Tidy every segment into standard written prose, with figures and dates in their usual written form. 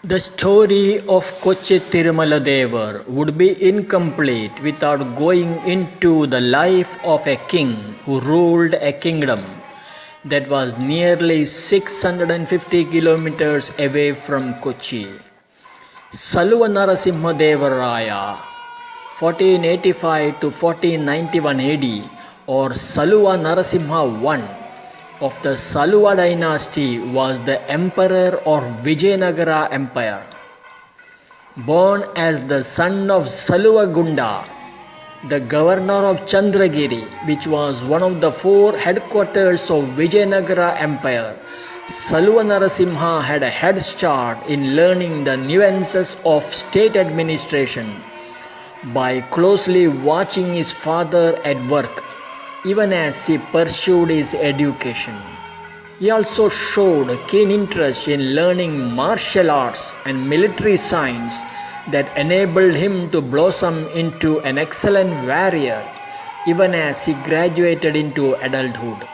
The story of Kochi Tirumala Devar would be incomplete without going into the life of a king who ruled a kingdom that was nearly 650 kilometers away from Kochi. Saluva Narasimha Deva Raya, 1485 to 1491 AD, or Saluva Narasimha I of the Saluva dynasty, was the emperor of Vijayanagara Empire. Born as the son of Saluva Gunda, the governor of Chandragiri, which was one of the four headquarters of Vijayanagara Empire, Saluva Narasimha had a head start in learning the nuances of state administration by closely watching his father at work, even as he pursued his education. He also showed keen interest in learning martial arts and military science that enabled him to blossom into an excellent warrior even as he graduated into adulthood.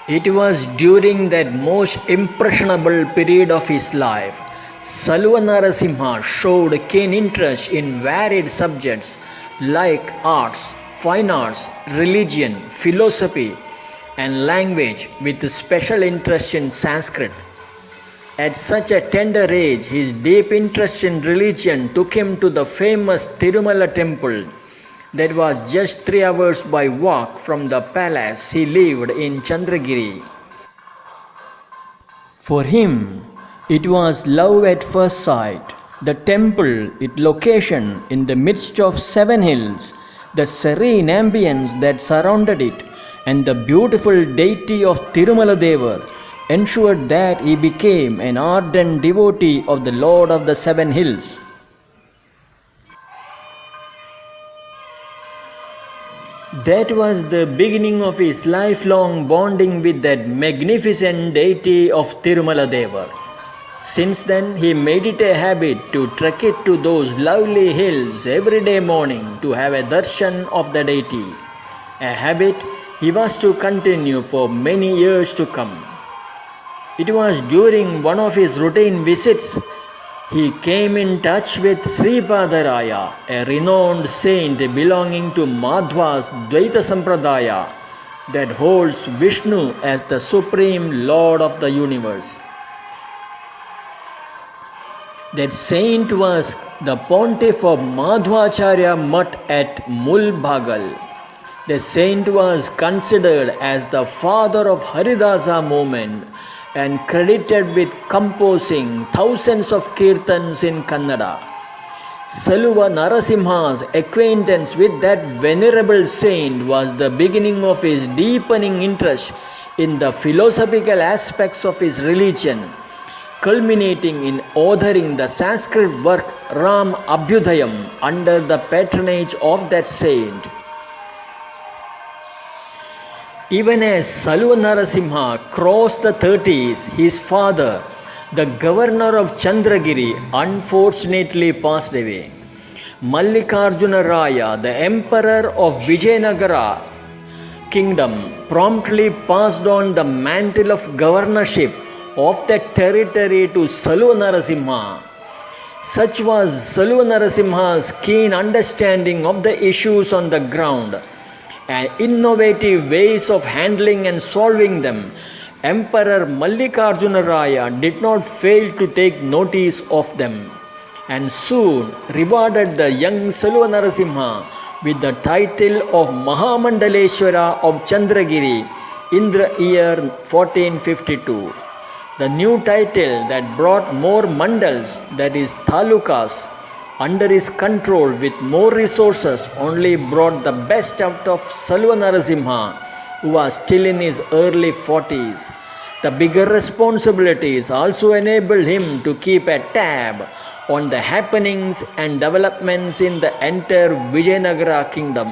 It was during that most impressionable period of his life, Saluva Narasimha showed keen interest in varied subjects like arts, fine arts, religion, philosophy, and language, with special interest in Sanskrit. At such a tender age, his deep interest in religion took him to the famous Tirumala temple that was just 3 hours by walk from the palace he lived in Chandragiri. For him, it was love at first sight. The temple, its location in the midst of 7 hills, the serene ambience that surrounded it, and the beautiful deity of Tirumala Devar ensured that he became an ardent devotee of the Lord of the 7 Hills. That was the beginning of his lifelong bonding with that magnificent deity of Tirumala Devar. Since then, he made it a habit to trek it to those lovely hills every day morning to have a darshan of the deity, a habit he was to continue for many years to come. It was during one of his routine visits he came in touch with Sripadaraya, a renowned saint belonging to Madhva's Dvaita Sampradaya that holds Vishnu as the supreme lord of the universe. That saint was the pontiff of Madhvacharya Mutt at Mulbhagal. The saint was considered as the father of Haridasa movement and credited with composing thousands of kirtans in Kannada. Saluva Narasimha's acquaintance with that venerable saint was the beginning of his deepening interest in the philosophical aspects of his religion, culminating in authoring the Sanskrit work Ram Abhyudayam under the patronage of that saint. Even as Saluva Narasimha crossed the 30s, his father, the governor of Chandragiri, unfortunately passed away. Mallikarjuna Raya, the emperor of Vijayanagara kingdom, promptly passed on the mantle of governorship of that territory to Saluva Narasimha. Such was Saluva Narasimha's keen understanding of the issues on the ground and innovative ways of handling and solving them. Emperor Mallikarjuna Raya did not fail to take notice of them and soon rewarded the young Saluva Narasimha with the title of Mahamandaleshwara of Chandragiri in the year 1452. The new title that brought more mandals, that is talukas, under his control with more resources only brought the best out of Saluva Narasimha, who was still in his early 40s. The bigger responsibilities also enabled him to keep a tab on the happenings and developments in the entire Vijayanagara kingdom.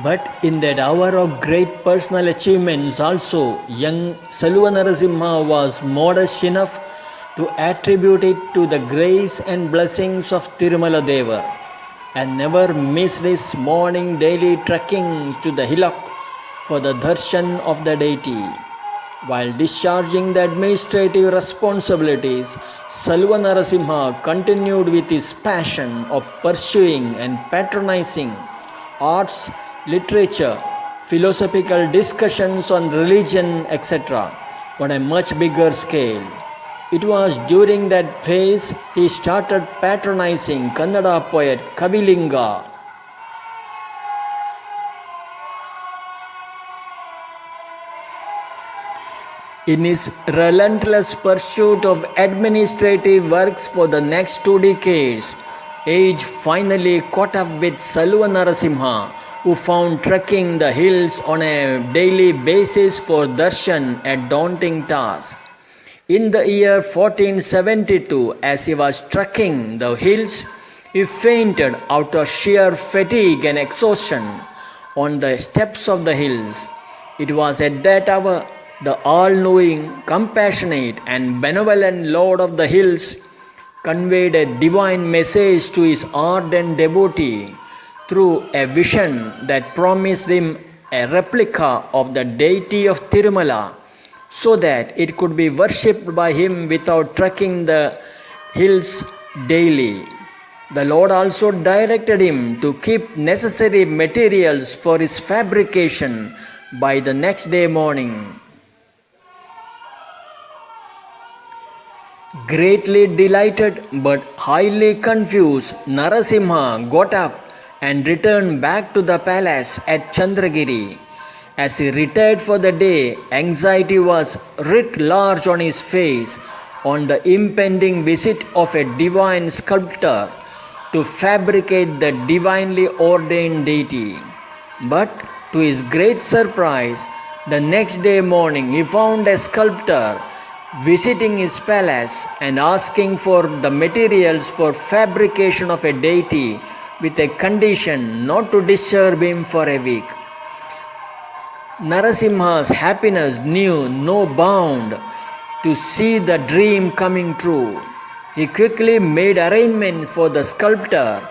But in that hour of great personal achievements also, young Saluva Narasimha was modest enough to attribute it to the grace and blessings of Tirumala Devar. and never missed his morning daily trekking to the hillock for the darshan of the deity. While discharging the administrative responsibilities, Salva Narasimha continued with his passion of pursuing and patronizing arts, literature, philosophical discussions on religion, etc., on a much bigger scale. It was during that phase he started patronizing Kannada poet Kavilinga. In his relentless pursuit of administrative works for the next 2 decades, age finally caught up with Salva Narasimha, who found trekking the hills on a daily basis for darshan a daunting task. In the year 1472, as he was trekking the hills, he fainted out of sheer fatigue and exhaustion on the steps of the hills. It was at that hour the all-knowing, compassionate and benevolent Lord of the Hills conveyed a divine message to his ardent devotee through a vision that promised him a replica of the deity of Tirumala, so that it could be worshipped by him without trekking the hills daily. The Lord also directed him to keep necessary materials for his fabrication by the next day morning. Greatly delighted but highly confused, Narasimha got up and returned back to the palace at Chandragiri. As he retired for the day, anxiety was writ large on his face on the impending visit of a divine sculptor to fabricate the divinely ordained deity. But to his great surprise, the next day morning he found a sculptor visiting his palace and asking for the materials for fabrication of a deity with a condition not to disturb him for a week. Narasimha's happiness knew no bound to see the dream coming true. He quickly made arrangement for the sculptor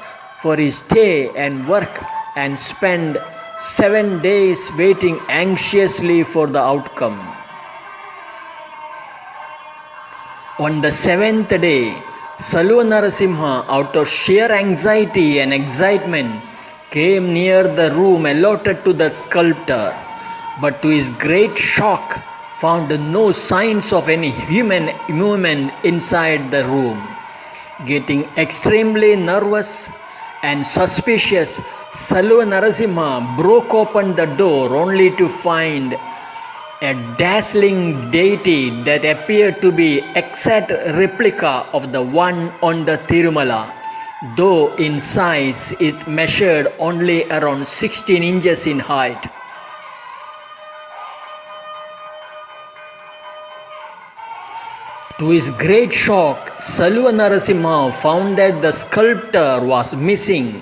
for his stay and work and spent 7 days waiting anxiously for the outcome. On the 7th day, Salva Narasimha, out of sheer anxiety and excitement, came near the room allotted to the sculptor, but to his great shock, found no signs of any human movement inside the room. Getting extremely nervous and suspicious, Salva Narasimha broke open the door only to find a dazzling deity that appeared to be exact replica of the one on the Tirumala, though in size it measured only around 16 inches in height. To his great shock, Salva Narasimha found that the sculptor was missing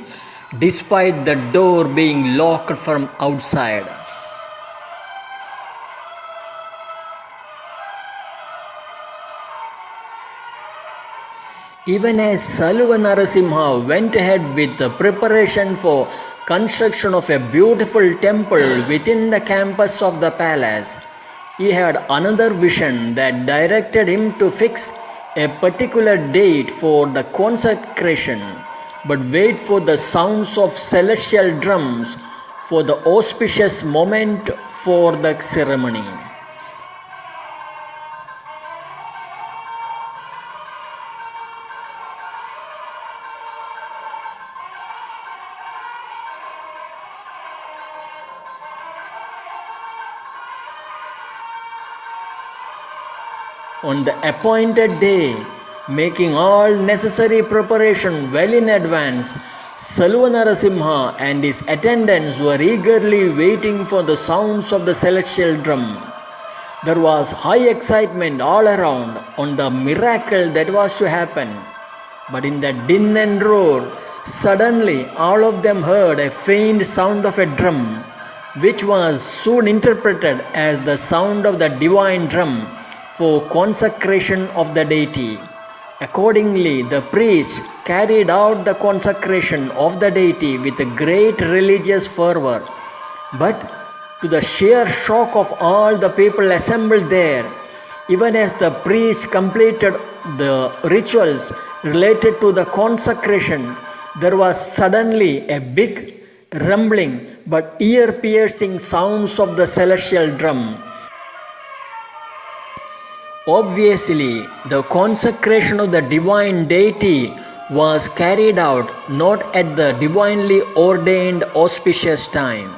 despite the door being locked from outside. Even as Salva Narasimha went ahead with the preparation for construction of a beautiful temple within the campus of the palace, he had another vision that directed him to fix a particular date for the consecration, but wait for the sounds of celestial drums for the auspicious moment for the ceremony. On the appointed day, making all necessary preparation well in advance, Salva Narasimha and his attendants were eagerly waiting for the sounds of the celestial drum. There was high excitement all around on the miracle that was to happen. But in the din and roar, suddenly all of them heard a faint sound of a drum, which was soon interpreted as the sound of the divine drum for consecration of the deity. Accordingly, the priest carried out the consecration of the deity with a great religious fervor. But to the sheer shock of all the people assembled there, even as the priest completed the rituals related to the consecration, there was suddenly a big rumbling but ear piercing sounds of the celestial drum. Obviously, the consecration of the divine deity was carried out not at the divinely ordained auspicious time,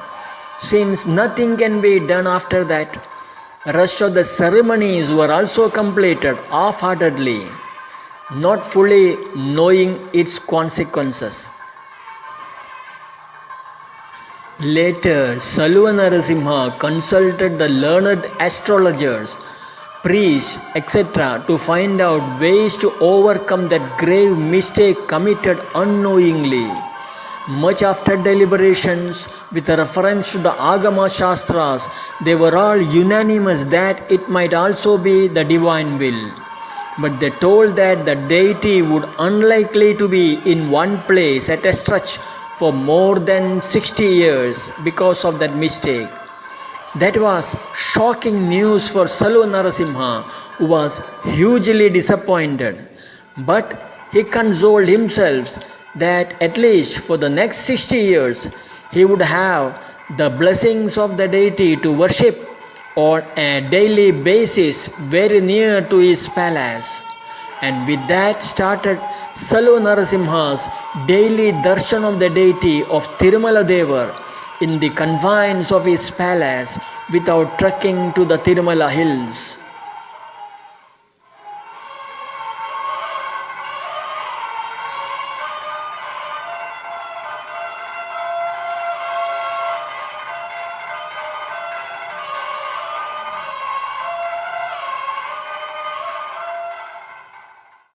since nothing can be done after that. Rest of the ceremonies were also completed half-heartedly, not fully knowing its consequences. Later, Saluva Narasimha consulted the learned astrologers, priests, etc. to find out ways to overcome that grave mistake committed unknowingly. Much after deliberations, with a reference to the Agama Shastras, they were all unanimous that it might also be the divine will. But they told that the deity would unlikely to be in one place at a stretch for more than 60 years because of that mistake. That was shocking news for Saluva Narasimha, who was hugely disappointed. But he consoled himself that at least for the next 60 years he would have the blessings of the deity to worship on a daily basis very near to his palace. And with that started Saluva Narasimha's daily darshan of the deity of Tirumala Devar in the confines of his palace without trekking to the Tirumala hills.